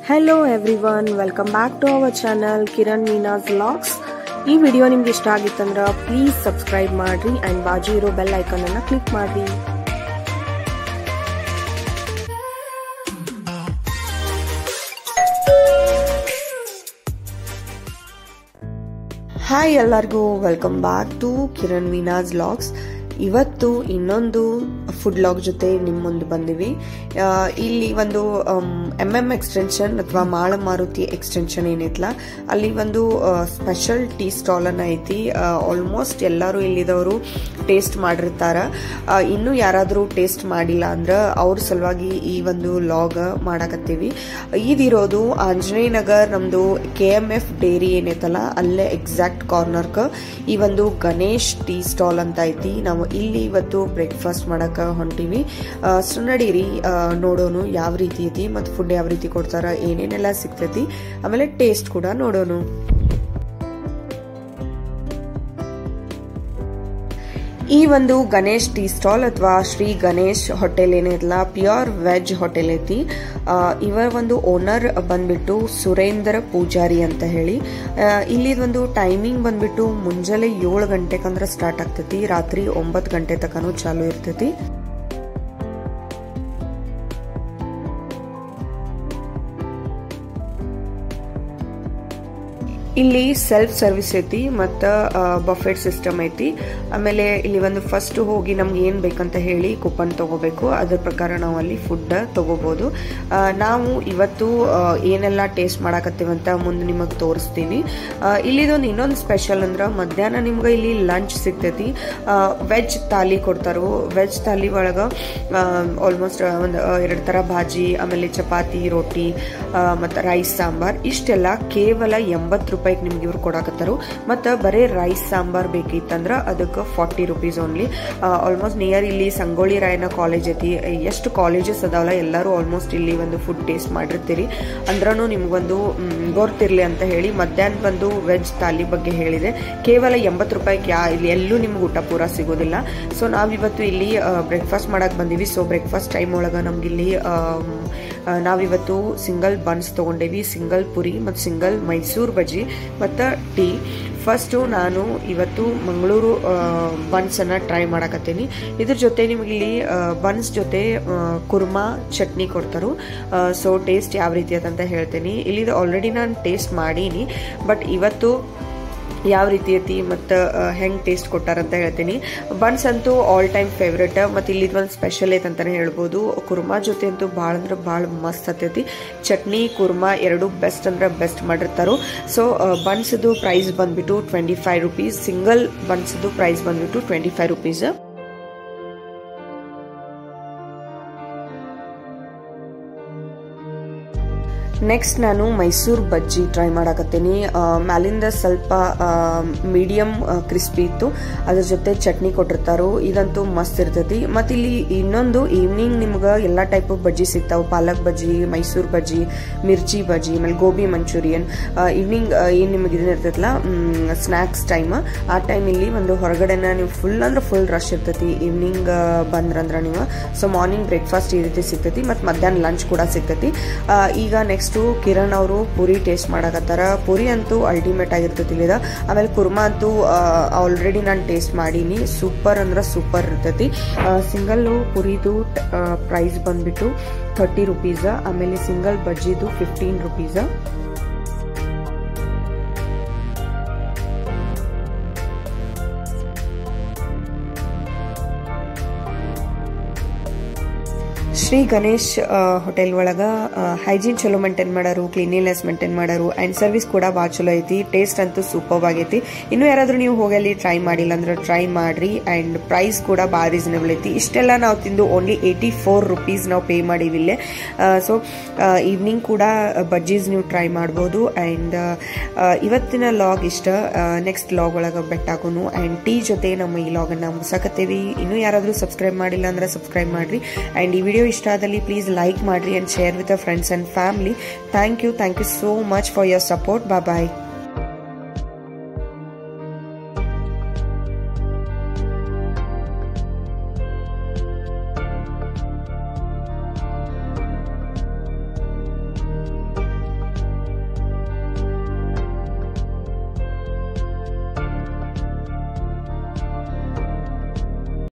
Hello everyone, welcome back to our channel Kiran Meena's Vlogs. ಈ ವಿಡಿಯೋ ನಿಮಗೆ ಇಷ್ಟ ಆಗಿತ್ತಂದ್ರೆ ಪ್ಲೀಸ್ ಸಬ್ಸ್ಕ್ರೈಬ್ ಮಾಡ್ರಿ ಅಂಡ್ ಬಾಜು ಇರೋ ಬೆಲ್ ಐಕಾನ್ ಅನ್ನು ಕ್ಲಿಕ್ ಮಾಡ್ರಿ. ಹಾಯ್ ಎಲ್ಲರಿಗೂ, welcome back to Kiran Meena's vlogs. ಇವತ್ತು ಇನ್ನೊಂದು ಫುಡ್ ಲಾಗ್ ಜೊತೆ ನಿಮ್ಮ ಮುಂದೆ ಬಂದಿವಿ. ಇಲ್ಲಿ ಒಂದು MM ಎಕ್ಸ್ಟೆನ್ಷನ್ ಅಥವಾ ಮಾಳ ಮಾರುತಿ ಎಕ್ಸ್ಟೆನ್ಷನ್ ಏನೈತಲ್ಲ, ಅಲ್ಲಿ ಒಂದು ಸ್ಪೆಷಲ್ ಟೀ ಸ್ಟಾಲ್ ಅನ್ನ ಐತಿ. ಆಲ್ಮೋಸ್ಟ್ ಎಲ್ಲರೂ ಇಲ್ಲಿದವರು ಟೇಸ್ಟ್ ಮಾಡಿರ್ತಾರ. ಇನ್ನೂ ಯಾರಾದರೂ ಟೇಸ್ಟ್ ಮಾಡಿಲ್ಲ ಅಂದ್ರೆ ಅವ್ರ ಸಲುವಾಗಿ ಈ ಒಂದು ಲಾಗ್ ಮಾಡಾಕತ್ತೀವಿ. ಇದಿರೋದು ಆಂಜನೇಯ ನಗರ್, ನಮ್ದು KMF ಡೇರಿ ಏನೈತಲ್ಲ ಅಲ್ಲೇ ಎಕ್ಸಾಕ್ಟ್ ಕಾರ್ನರ್ಕ ಈ ಒಂದು ಗಣೇಶ್ ಟೀ ಸ್ಟಾಲ್ ಅಂತ ಐತಿ. ನಾವು ಇಲ್ಲಿ ಇವತ್ತು ಬ್ರೇಕ್ಫಾಸ್ಟ್ ಮಾಡಕ ಹೊಂಟಿವಿ. ಸೊ ನಡೀರಿ ನೋಡೋಣ ಯಾವ ರೀತಿ ಐತಿ ಮತ್ತು ಫುಡ್ ಯಾವ ರೀತಿ ಕೊಡ್ತಾರ, ಏನೇನೆಲ್ಲ ಸಿಗ್ತೈತಿ, ಆಮೇಲೆ ಟೇಸ್ಟ್ ಕೂಡ ನೋಡೋಣ. ಈ ಒಂದು ಗಣೇಶ್ ಟೀ ಸ್ಟಾಲ್ ಅಥವಾ ಶ್ರೀ ಗಣೇಶ್ ಹೋಟೆಲ್ ಏನೈತಲ್ಲ ಪ್ಯೂರ್ ವೆಜ್ ಹೋಟೆಲ್ ಐತಿ. ಇವರ ಒಂದು ಓನರ್ ಬಂದ್ಬಿಟ್ಟು ಸುರೇಂದ್ರ ಪೂಜಾರಿ ಅಂತ ಹೇಳಿ. ಇಲ್ಲಿ ಒಂದು ಟೈಮಿಂಗ್ ಬಂದ್ಬಿಟ್ಟು ಮುಂಜಾನೆ 7 ಗಂಟೆಕಂದ್ರೆ ಸ್ಟಾರ್ಟ್ ಆಗ್ತೈತಿ, ರಾತ್ರಿ 9 ಗಂಟೆ ತನಕನೂ ಚಾಲು ಇರ್ತೈತಿ. ಇಲ್ಲಿ ಸೆಲ್ಫ್ ಸರ್ವಿಸ್ ಐತಿ ಮತ್ತು ಬಫೆಟ್ ಸಿಸ್ಟಮ್ ಐತಿ. ಆಮೇಲೆ ಇಲ್ಲಿ ಒಂದು ಫಸ್ಟ್ ಹೋಗಿ ನಮ್ಗೆ ಏನು ಬೇಕಂತ ಹೇಳಿ ಕೂಪನ್ ತಗೋಬೇಕು, ಅದ್ರ ಪ್ರಕಾರ ನಾವು ಅಲ್ಲಿ ಫುಡ್ ತಗೋಬಹುದು. ನಾವು ಇವತ್ತು ಏನೆಲ್ಲ ಟೇಸ್ಟ್ ಮಾಡಾಕತ್ತೀವಂತ ಮುಂದೆ ನಿಮಗೆ ತೋರಿಸ್ತೀವಿ. ಇಲ್ಲಿದೊಂದು ಇನ್ನೊಂದು ಸ್ಪೆಷಲ್ ಅಂದ್ರೆ ಮಧ್ಯಾಹ್ನ ನಿಮ್ಗೆ ಇಲ್ಲಿ ಲಂಚ್ ಸಿಗ್ತೈತಿ. ವೆಜ್ ಥಾಲಿ ಕೊಡ್ತಾರೋ. ವೆಜ್ ಥಾಲಿ ಒಳಗೆ ಆಲ್ಮೋಸ್ಟ್ ಒಂದು 2 ಥರ ಭಾಜಿ, ಆಮೇಲೆ ಚಪಾತಿ, ರೋಟಿ ಮತ್ತು ರೈಸ್ ಸಾಂಬಾರ್, ಇಷ್ಟೆಲ್ಲ ಕೇವಲ 80 ರೂಪಾಯಿಗೆ ನಿಮ್ಗೆ ಇವ್ರು ಕೊಡಾಕತ್ತಾರು. ಮತ್ತು ಬರೀ ರೈಸ್ ಸಾಂಬಾರ್ ಬೇಕಿತ್ತಂದ್ರೆ ಅದಕ್ಕೆ 40 ರೂಪೀಸ್ ಓನ್ಲಿ. ಆಲ್ಮೋಸ್ಟ್ ನಿಯರ್ ಇಲ್ಲಿ ಸಂಗೊಳ್ಳಿ ರಾಯಣ್ಣ ಕಾಲೇಜ್ ಐತಿ. ಎಷ್ಟು ಕಾಲೇಜಸ್ ಅದಾವಲ್ಲ ಎಲ್ಲರೂ ಆಲ್ಮೋಸ್ಟ್ ಇಲ್ಲಿ ಒಂದು ಫುಡ್ ಟೇಸ್ಟ್ ಮಾಡಿರ್ತೀರಿ. ಅಂದ್ರೂ ನಿಮ್ಗೊಂದು ಗೊತ್ತಿರಲಿ ಅಂತ ಹೇಳಿ ಮಧ್ಯಾಹ್ನ ಬಂದು ವೆಜ್ ಥಾಲಿ ಬಗ್ಗೆ ಹೇಳಿದೆ. ಕೇವಲ 80 ರೂಪಾಯಿಗೆ ಇಲ್ಲಿ ಎಲ್ಲೂ ನಿಮ್ಗೆ ಊಟ ಪೂರ ಸಿಗೋದಿಲ್ಲ. ಸೊ ನಾವಿವತ್ತು ಇಲ್ಲಿ ಬ್ರೇಕ್ಫಾಸ್ಟ್ ಮಾಡಕ್ಕೆ ಬಂದೀವಿ. ಸೊ ಬ್ರೇಕ್ಫಾಸ್ಟ್ ಟೈಮ್ ಒಳಗೆ ನಮ್ಗಿಲ್ಲಿ ನಾವಿವತ್ತು ಸಿಂಗಲ್ ಬನ್ಸ್ ತೊಗೊಂಡೇವಿ, ಸಿಂಗಲ್ ಪುರಿ ಮತ್ತು ಸಿಂಗಲ್ ಮೈಸೂರು ಬಜ್ಜಿ ಮತ್ತು ಟೀ. ಫಸ್ಟು ನಾನು ಇವತ್ತು ಮಂಗಳೂರು ಬನ್ಸನ್ನು ಟ್ರೈ ಮಾಡಕತ್ತೀನಿ. ಇದ್ರ ಜೊತೆ ನಿಮಗೆ ಇಲ್ಲಿ ಬನ್ಸ್ ಜೊತೆ ಕುರ್ಮಾ ಚಟ್ನಿ ಕೊಡ್ತಾರೆ. ಸೊ ಟೇಸ್ಟ್ ಯಾವ ರೀತಿ ಅಂತ ಹೇಳ್ತೀನಿ. ಇಲ್ಲಿದು ಆಲ್ರೆಡಿ ನಾನು ಟೇಸ್ಟ್ ಮಾಡೀನಿ, ಬಟ್ ಇವತ್ತು ಯಾವ ರೀತಿ ಐತಿ ಮತ್ತು ಹೆಂಗೆ ಟೇಸ್ಟ್ ಕೊಟ್ಟಾರಂತ ಹೇಳ್ತೀನಿ. ಬನ್ಸ್ ಅಂತೂ ಆಲ್ ಟೈಮ್ ಫೇವ್ರೇಟ್, ಮತ್ತು ಇಲ್ಲಿದ್ದು ಒಂದು ಸ್ಪೆಷಲ್ ಐತೆ ಅಂತಲೇ ಹೇಳ್ಬೋದು. ಕುರ್ಮಾ ಜೊತೆ ಅಂತೂ ಭಾಳ ಅಂದ್ರೆ ಭಾಳ ಮಸ್ತ್ ಆಗ್ತೈತಿ. ಚಟ್ನಿ ಕುರ್ಮಾ ಎರಡು ಬೆಸ್ಟ್ ಅಂದ್ರೆ ಬೆಸ್ಟ್ ಮಾಡಿರ್ತಾರೋ. ಸೊ ಬನ್ಸ್ದು ಪ್ರೈಸ್ ಬಂದ್ಬಿಟ್ಟು 25 ರೂಪೀಸ್. ಸಿಂಗಲ್ ಬನ್ಸ್ದು ಪ್ರೈಸ್ ಬಂದ್ಬಿಟ್ಟು 25 ರೂಪೀಸ್. ನೆಕ್ಸ್ಟ್ ನಾನು ಮೈಸೂರು ಬಜ್ಜಿ ಟ್ರೈ ಮಾಡಕತ್ತೀನಿ. ಮ್ಯಾಲಿಂದ ಸ್ವಲ್ಪ ಮೀಡಿಯಂ ಕ್ರಿಸ್ಪಿ ಇತ್ತು, ಅದ್ರ ಜೊತೆ ಚಟ್ನಿ ಕೊಟ್ಟಿರ್ತಾರೋ. ಇದಂತೂ ಮಸ್ತ್ ಇರ್ತೈತಿ. ಮತ್ತು ಇಲ್ಲಿ ಇನ್ನೊಂದು ಈವ್ನಿಂಗ್ ನಿಮ್ಗೆ ಎಲ್ಲ ಟೈಪ್ ಬಜ್ಜಿ ಸಿಗ್ತಾವೆ. ಪಾಲಕ್ ಬಜ್ಜಿ, ಮೈಸೂರು ಬಜ್ಜಿ, ಮಿರ್ಚಿ ಬಜ್ಜಿ, ಆಮೇಲೆ ಗೋಬಿ ಮಂಚೂರಿಯನ್. ಈವ್ನಿಂಗ್ ಏನು ನಿಮಗೆ ಇದನ್ನ ಇರ್ತೈತಲ್ಲ ಸ್ನ್ಯಾಕ್ಸ್ ಟೈಮ್, ಆ ಟೈಮ್ ಇಲ್ಲಿ ಒಂದು ಹೊರಗಡೆನ ನೀವು ಫುಲ್ ಅಂದ್ರೆ ಫುಲ್ ರಶ್ ಇರ್ತೈತಿ ಈವ್ನಿಂಗ್ ಬಂದ್ರಂದ್ರೆ ನೀವು. ಸೊ ಮಾರ್ನಿಂಗ್ ಬ್ರೇಕ್ಫಾಸ್ಟ್ ಈ ರೀತಿ ಸಿಗ್ತೈತಿ ಮತ್ತು ಮಧ್ಯಾಹ್ನ ಲಂಚ್ ಕೂಡ ಸಿಗ್ತೈತಿ. ಈಗ ನೆಕ್ಸ್ಟ್ ಕಿರಣ್ ಅವರು ಪುರಿ ಟೇಸ್ಟ್ ಮಾಡಕತ್ತಾರ. ಪುರಿ ಅಂತೂ ಅಲ್ಟಿಮೇಟ್ ಆಗಿರ್ತೈತಿ ಇಲ್ಲಿದ. ಆಮೇಲೆ ಕುರ್ಮಾ ಅಂತೂ ಆಲ್ರೆಡಿ ನಾನು ಟೇಸ್ಟ್ ಮಾಡೀನಿ, ಸೂಪರ್ ಅಂದ್ರೆ ಸೂಪರ್ ಇರ್ತೈತಿ. ಸಿಂಗಲ್ ಪುರಿದು ಪ್ರೈಸ್ ಬಂದ್ಬಿಟ್ಟು 30 ರೂಪೀಸ್. ಆಮೇಲೆ ಸಿಂಗಲ್ ಬಜ್ಜಿದು 15 ರೂಪೀಸ್. ಶ್ರೀ ಗಣೇಶ್ ಹೋಟೆಲ್ ಒಳಗೆ ಹೈಜೀನ್ ಚಲೋ ಮೇಂಟೈನ್ ಮಾಡೋರು, ಕ್ಲೀನಿನೆಸ್ ಮೇಂಟೈನ್ ಮಾಡೋರು, ಆ್ಯಂಡ್ ಸರ್ವಿಸ್ ಕೂಡ ಭಾಳ ಚಲೋ ಐತಿ. ಟೇಸ್ಟ್ ಅಂತೂ ಸೂಪರ್ ಆಗೈತಿ. ಇನ್ನೂ ಯಾರಾದರೂ ನೀವು ಹೋಗಿ ಅಲ್ಲಿ ಟ್ರೈ ಮಾಡಿಲ್ಲ ಅಂದ್ರೆ ಟ್ರೈ ಮಾಡ್ರಿ. ಆ್ಯಂಡ್ ಪ್ರೈಸ್ ಕೂಡ ಭಾಳ ರೀಸನಬಲ್ ಐತಿ. ಇಷ್ಟೆಲ್ಲ ನಾವು ತಿಂದು ಓನ್ಲಿ 84 ರೂಪೀಸ್ ನಾವು ಪೇ ಮಾಡೀವಿ ಇಲ್ಲೇ. ಸೊ ಈವ್ನಿಂಗ್ ಕೂಡ ಬಜ್ಜೀಸ್ ನೀವು ಟ್ರೈ ಮಾಡ್ಬೋದು. ಆ್ಯಂಡ್ ಇವತ್ತಿನ ಲಾಗ್ ಇಷ್ಟ. ನೆಕ್ಸ್ಟ್ ಲಾಗ್ ಒಳಗೆ ಬೆಟ್ಟಾಗೋನು. ಆ್ಯಂಡ್ ಟೀ ಜೊತೆ ನಮ್ಮ ಈ ಲಾಗನ್ನು ಮುಗಿಸಾಕತ್ತೀವಿ. ಇನ್ನೂ ಯಾರಾದರೂ ಸಬ್ಸ್ಕ್ರೈಬ್ ಮಾಡಿಲ್ಲ ಅಂದ್ರೆ ಸಬ್ಸ್ಕ್ರೈಬ್ ಮಾಡ್ರಿ. ಆ್ಯಂಡ್ ಈ ವಿಡಿಯೋ ಇಷ್ಟ ಆದಲ್ಲಿ ಪ್ಲೀಸ್ ಲೈಕ್ ಮಾಡ್ರಿ and share with your friends and family. Thank you so much for your support. Bye bye.